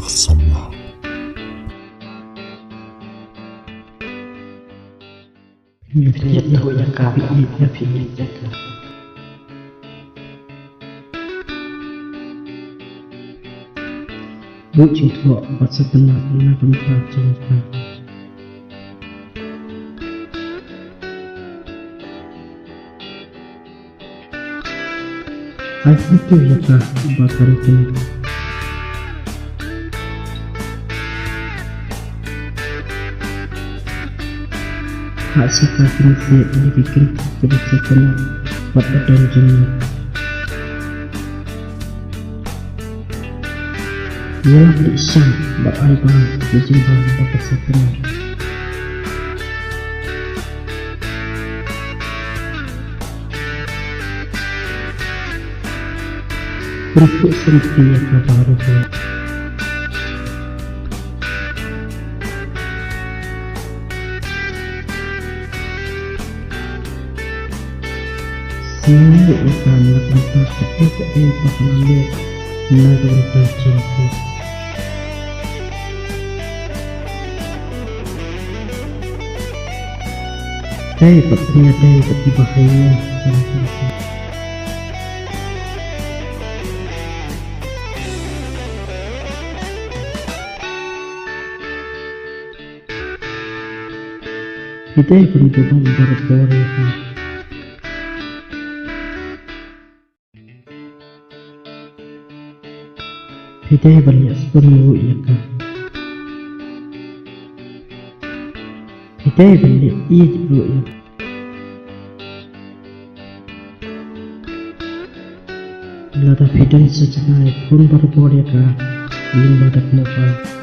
sama. Jatuh yang kami pilih jaga. Bukan tua bahasa tenang nak membaca. Itu ya kah bakar itu. Hak sifat prinsip dibikin kebijakan pada danjanya. Ialah diisang bak-albang dijimbang pada sepenuh. Untuk seperti yang baru buat. Semua ikan melakukan taktik yang terlalu melakukan cinta. Saya berniaga seperti bahaya. Kita berjuang berkoordinasi. Kita banyak sepenuh ikan. Kita banyak dulu ya. Lada fidan sejenak pun berkoordinasi lima dak mobile.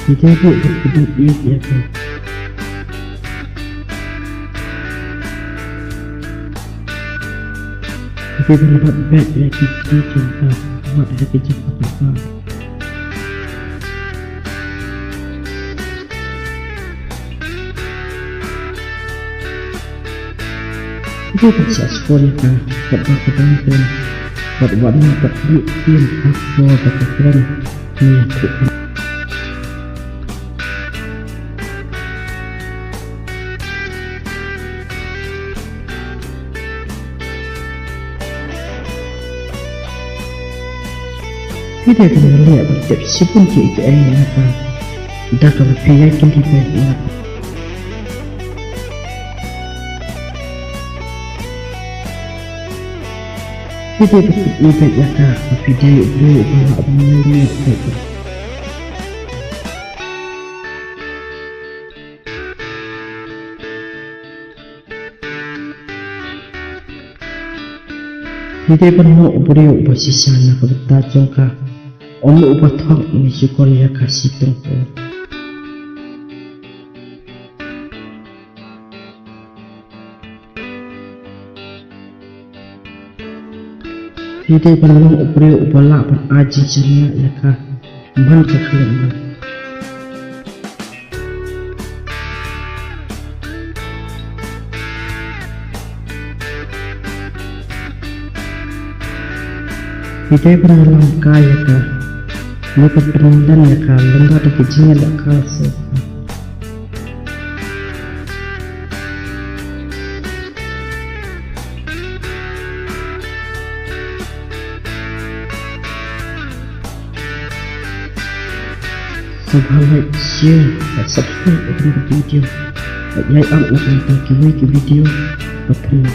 Kita pun berkedip ya kan. Kita dapat baik lagi cinta buat hati cepat apa. Kita bisa sekolah kan, buat berkedangan, buat warna berdiam apa berkedangan ni aku. Kita akan melihat setiap sipun kita yang apa dah kalau yakin di baiknya. Kita berpikir baiklah video dulu bahawa mengenai itu. Kita pernah beri posisi sana kebetulan jangka. Onu ubah thang ini syukur ya kasih tengku. Kita pernah beri ubah lapan aji ceria ya kah ban kekeliman. Kita pernah langkah ya kah. Mereka perundang ya kan, lembah ada kejinya tak kalsa. Subhanallah, like, share, dan subscribe untuk video. Like up untuk video. Betul.